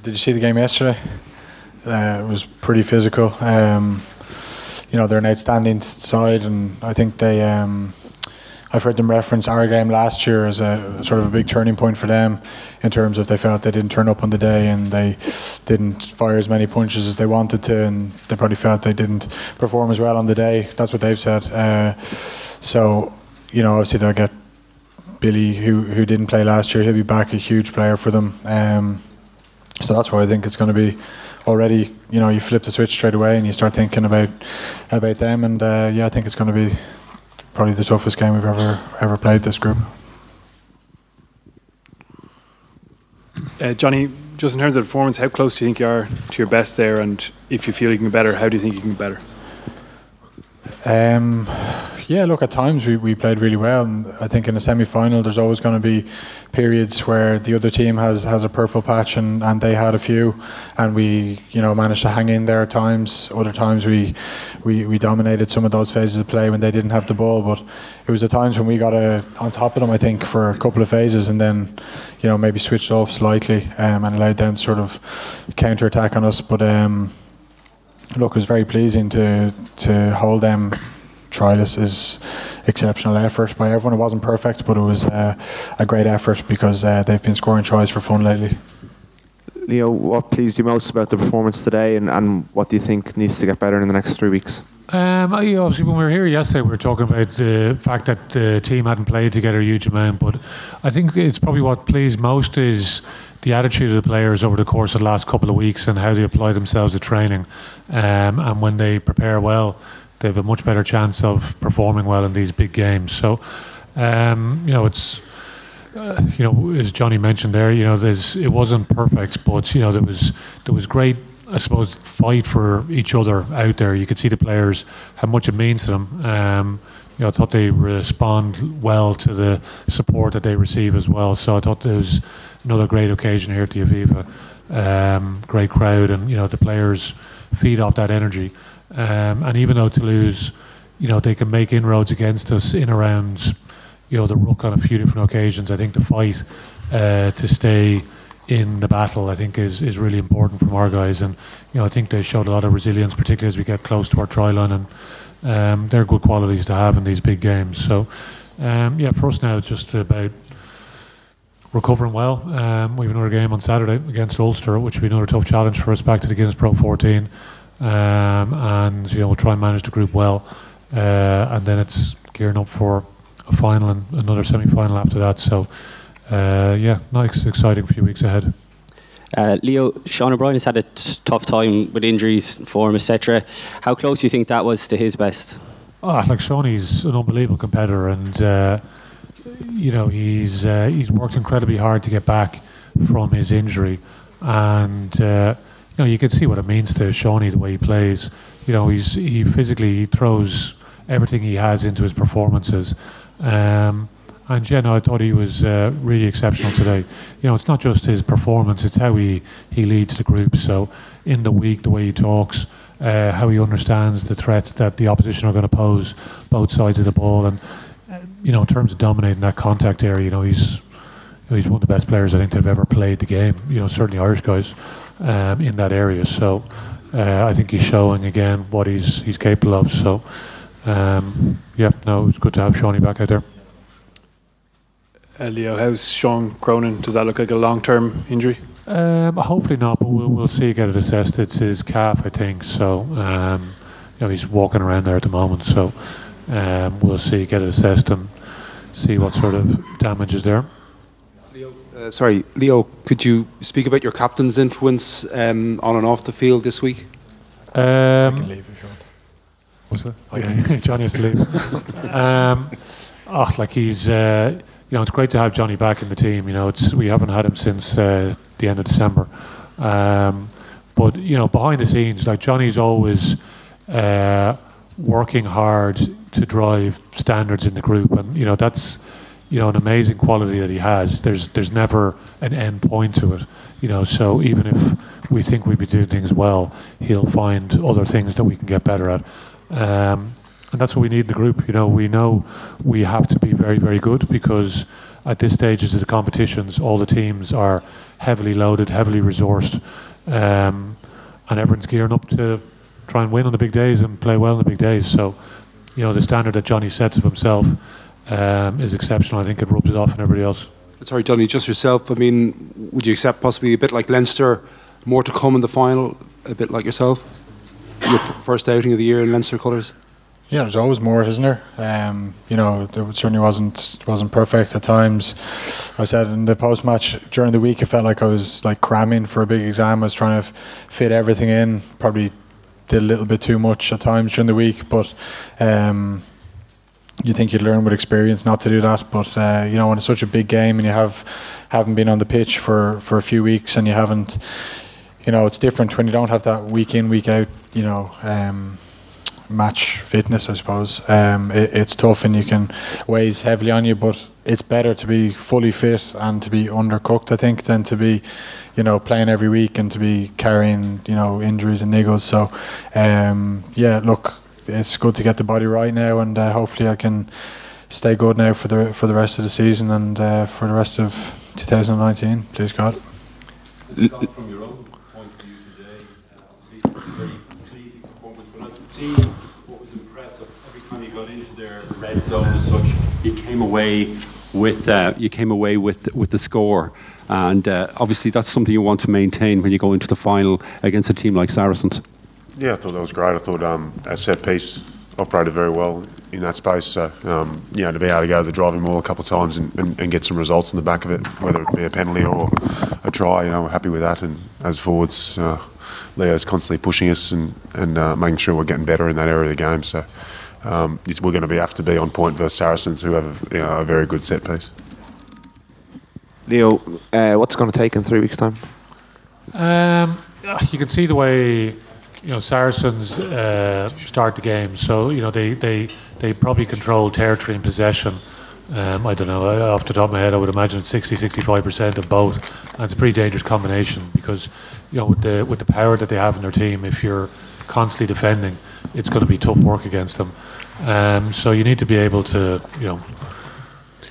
Did you see the game yesterday? It was pretty physical. They're an outstanding side, and I think they. I've heard them reference our game last year as a sort of a big turning point for them, in terms of they felt they didn't turn up on the day and they didn't fire as many punches as they wanted to, and they probably felt they didn't perform as well on the day. That's what they've said. Obviously they'll get Billy, who didn't play last year. He'll be back, a huge player for them. So that's why I think it's going to be already. You flip the switch straight away and you start thinking about them. And I think it's going to be probably the toughest game we've ever played, this group. Johnny, just in terms of performance, how close do you think you are to your best there? And if you feel you can be better, how do you think you can be better? Look, at times we played really well, and I think in a semi-final there's always going to be periods where the other team has a purple patch and they had a few, and we managed to hang in there at times. Other times we dominated some of those phases of play when they didn't have the ball, but it was the times when we got on top of them, I think, for a couple of phases, and then maybe switched off slightly and allowed them to sort of counter-attack on us. But look, it was very pleasing to hold them trialists. Is exceptional effort by everyone. It wasn't perfect, but it was a great effort because they've been scoring tries for fun lately. Leo, what pleased you most about the performance today, and what do you think needs to get better in the next 3 weeks? Obviously, when we were here yesterday, we were talking about the fact that the team hadn't played together a huge amount, but I think it's probably what pleased most is the attitude of the players over the course of the last couple of weeks and how they apply themselves to training. And when they prepare well, they have a much better chance of performing well in these big games. So, it's as Johnny mentioned there, it wasn't perfect, but there was great, I suppose, fight for each other out there. You could see the players, how much it means to them. I thought they respond well to the support that they receive as well. So I thought there was another great occasion here at the Aviva. Great crowd, and the players feed off that energy. And even though Toulouse, they can make inroads against us in around, the ruck on a few different occasions, I think the fight to stay in the battle, I think, is really important from our guys. And I think they showed a lot of resilience, particularly as we get close to our try line, and they're good qualities to have in these big games. So for us now it's just about recovering well. We have another game on Saturday against Ulster, which will be another tough challenge for us back to the Guinness Pro 14. And we'll try and manage the group well, and then it's gearing up for a final and another semi-final after that. So nice, exciting few weeks ahead. Leo, Sean O'Brien has had a tough time with injuries, form, etc. How close do you think that was to his best? Sean, he's an unbelievable competitor, and he's worked incredibly hard to get back from his injury, and you can see what it means to Shawnee, the way he plays. He physically throws everything he has into his performances. I thought he was really exceptional today. It's not just his performance, it's how he leads the group. So in the week, the way he talks, how he understands the threats that the opposition are going to pose, both sides of the ball. And, in terms of dominating that contact area, he's one of the best players I think they've ever played the game. Certainly Irish guys in that area. So I think he's showing again what he's capable of. So it's good to have Shawnee back out there. Leo, how's Sean Cronin? Does that look like a long-term injury? Hopefully not, but we'll see, get it assessed. It's his calf, I think. So he's walking around there at the moment. So we'll see, get it assessed and see what sort of damage is there. Leo, could you speak about your captain's influence on and off the field this week? I can leave if you want. What's that? Okay. Johnny has to leave. He's, it's great to have Johnny back in the team. We haven't had him since the end of December. But behind the scenes, Johnny's always working hard to drive standards in the group, and that's an amazing quality that he has. There's never an end point to it. So even if we think we'd be doing things well, he'll find other things that we can get better at. And that's what we need in the group. We know we have to be very, very good, because at this stage of the competitions, all the teams are heavily loaded, heavily resourced, and everyone's gearing up to try and win on the big days and play well on the big days. So, the standard that Johnny sets of himself is exceptional. I think it rubs it off on everybody else. Sorry, Johnny, just yourself. I mean, would you accept possibly a bit like Leinster, more to come in the final, a bit like yourself? Your first outing of the year in Leinster colours? Yeah, there's always more, isn't there? It certainly wasn't perfect at times. I said in the post-match during the week, it felt like I was like cramming for a big exam. I was trying to fit everything in. Probably did a little bit too much at times during the week, but you think you'd learn with experience not to do that. But when it's such a big game and you haven't been on the pitch for a few weeks and you haven't, it's different when you don't have that week in, week out, match fitness, I suppose. It's tough and weighs heavily on you, but it's better to be fully fit and to be undercooked, I think, than to be playing every week and to be carrying injuries and niggles. So look, it's good to get the body right now, and hopefully I can stay good now for the rest of the season and for the rest of 2019, please God. From your own point of view today, obviously a very pleasing performance, but I've seen what was impressive every time you got into their red zone as such, you came away with the score, and obviously that's something you want to maintain when you go into the final against a team like Saracens. Yeah, I thought that was great. I thought our set piece operated very well in that space. So, to be able to go to the driving maul a couple of times and get some results in the back of it, whether it be a penalty or a try, we're happy with that. And as forwards, Leo's constantly pushing us and making sure we're getting better in that area of the game. So we're going to have to be on point versus Saracens, who have a very good set piece. Leo, what's it going to take in 3 weeks' time? You can see the way Saracens start the game, so they probably control territory and possession. I don't know, off the top of my head I would imagine 60-65% of both, and it's a pretty dangerous combination because with the power that they have in their team, if you're constantly defending, it's going to be tough work against them. So you need to be able to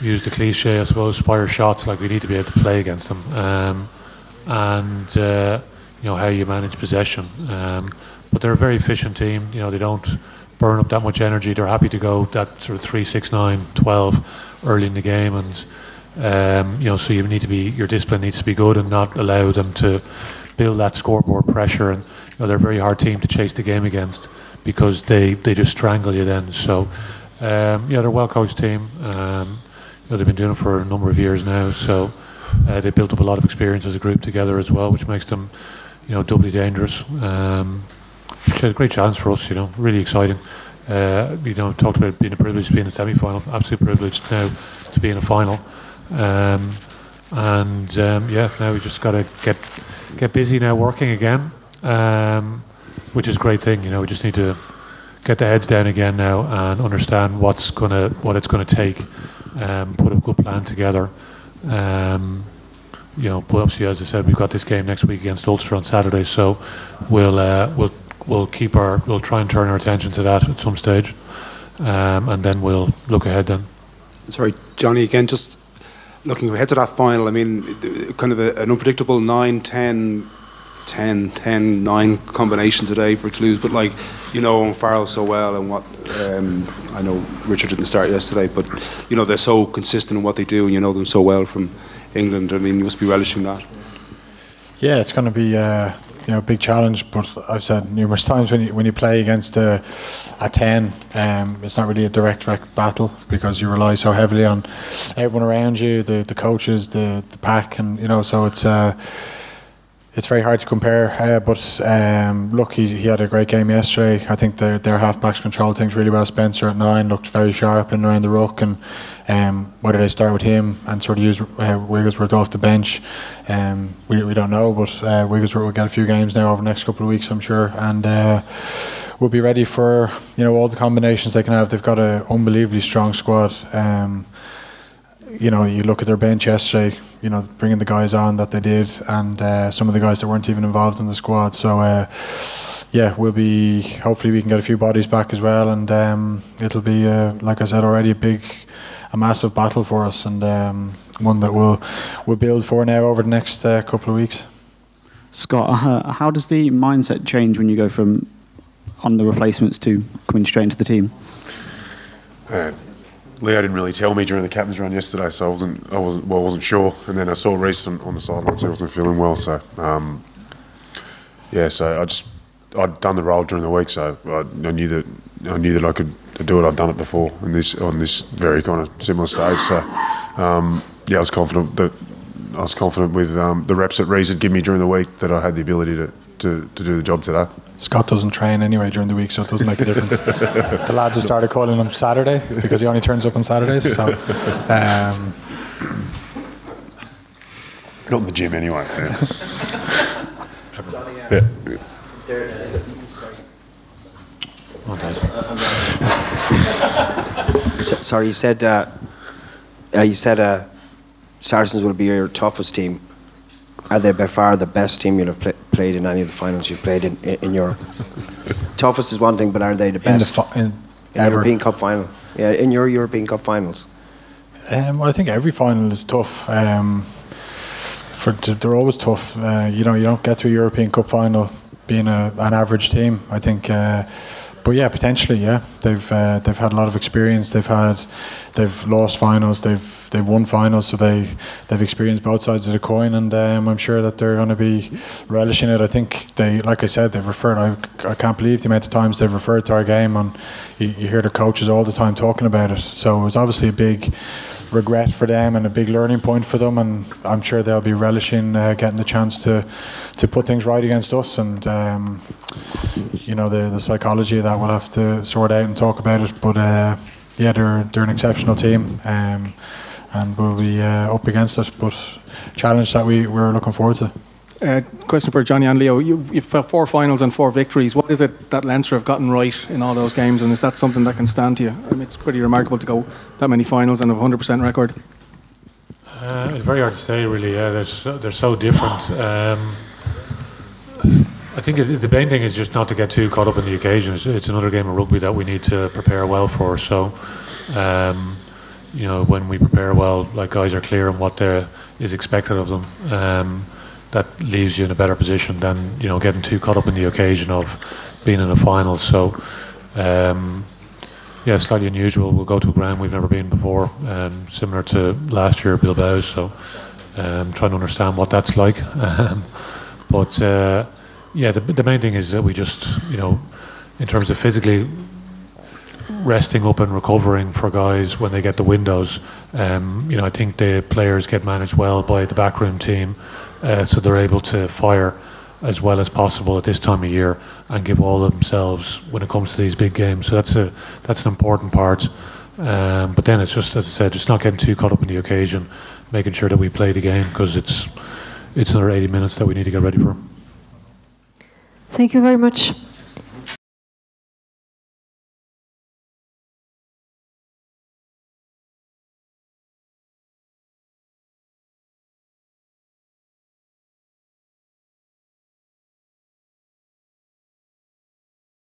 use the cliche, I suppose, fire shots. Like, we need to be able to play against them, and how you manage possession. But they're a very efficient team. They don't burn up that much energy. They're happy to go that sort of 3, 6, 9, 12 early in the game, and so your discipline needs to be good and not allow them to build that scoreboard pressure. And they're a very hard team to chase the game against because they just strangle you then. So they're a well coached team. They've been doing it for a number of years now, so they built up a lot of experience as a group together as well, which makes them doubly dangerous. Which is a great challenge for us, really exciting. Talked about being a privilege to be in the semi-final, absolute privilege now to be in a final. Now we just got to get busy now working again, which is a great thing. We just need to get the heads down again now and understand what it's gonna take. Put a good plan together. But obviously, as I said, we've got this game next week against Ulster on Saturday, so we'll try and turn our attention to that at some stage, and then we'll look ahead then. Sorry, Johnny, again, just looking ahead to that final. I mean, kind of an unpredictable 9-10, 10-10-9 combination today for Toulouse, but and Farrell so well, and what I know Richard didn't start yesterday, but they're so consistent in what they do, and you know them so well from England. I mean, you must be relishing that. Yeah, it's going to be a big challenge, but I've said numerous times when you play against a 10, it's not really a direct battle because you rely so heavily on everyone around you, the coaches, the pack, and so it's very hard to compare. But look, he had a great game yesterday. I think their half-backs controlled things really well. Spencer at 9 looked very sharp in around the ruck, and whether they start with him and sort of use Wigglesworth off the bench, we don't know. But Wigglesworth will get a few games now over the next couple of weeks, I'm sure, and we'll be ready for all the combinations they can have. They've got an unbelievably strong squad. You look at their bench yesterday, bringing the guys on that they did, and some of the guys that weren't even involved in the squad. So, hopefully we can get a few bodies back as well, and it'll be, like I said already, a massive battle for us, and one that we'll build for now over the next couple of weeks. Scott, how does the mindset change when you go from on the replacements to coming straight into the team? Leo didn't really tell me during the captain's run yesterday, so I wasn't sure. And then I saw Reece on the sidelines; he wasn't feeling well. So I'd done the role during the week, so I knew that I could do it. I've done it before on this very kind of similar stage. So I was confident with the reps that Reece had given me during the week that I had the ability to do the job today. Scott doesn't train anyway during the week, so it doesn't make a difference. The lads have started calling him Saturday because he only turns up on Saturdays. So, not in the gym anyway. Sorry, you said Saracens will be your toughest team. Are they by far the best team you'll have played in any of the finals you've played in Europe? Toughest is one thing, but are they the best in European Cup final? Yeah, in your European Cup finals. Well, I think every final is tough. They're always tough. You don't get to a European Cup final being an average team. I think. But yeah, potentially, yeah. They've had a lot of experience. They've lost finals. They've won finals. So they've experienced both sides of the coin, and I'm sure that they're going to be relishing it. I think like I said, they've referred. I can't believe the amount of times they've referred to our game, and you hear the coaches all the time talking about it. So it was obviously a big regret for them and a big learning point for them, and I'm sure they'll be relishing getting the chance to put things right against us. And the psychology of that we'll have to sort out and talk about it. But they're an exceptional team, and we'll be up against it. But challenge that we're looking forward to. Question for Johnny and Leo. You've 4 finals and 4 victories. What is it that Leinster have gotten right in all those games, and is that something that can stand to you? I mean, it's pretty remarkable to go that many finals and have a 100% record. It's very hard to say, really. Yeah, they're so different. I think the main thing is just not to get too caught up in the occasion. It's another game of rugby that we need to prepare well for. So, when we prepare well, like guys are clear on what is expected of them. That leaves you in a better position than getting too caught up in the occasion of being in a final. So, slightly unusual. We'll go to a ground we've never been before, similar to last year, Bilbao. So, trying to understand what that's like. The main thing is that we just, in terms of physically resting up and recovering for guys when they get the windows. I think the players get managed well by the backroom team, so they're able to fire as well as possible at this time of year and give all of themselves when it comes to these big games. So that's an important part. But then it's just, as I said, just not getting too caught up in the occasion, making sure that we play the game, because it's another 80 minutes that we need to get ready for. Thank you very much.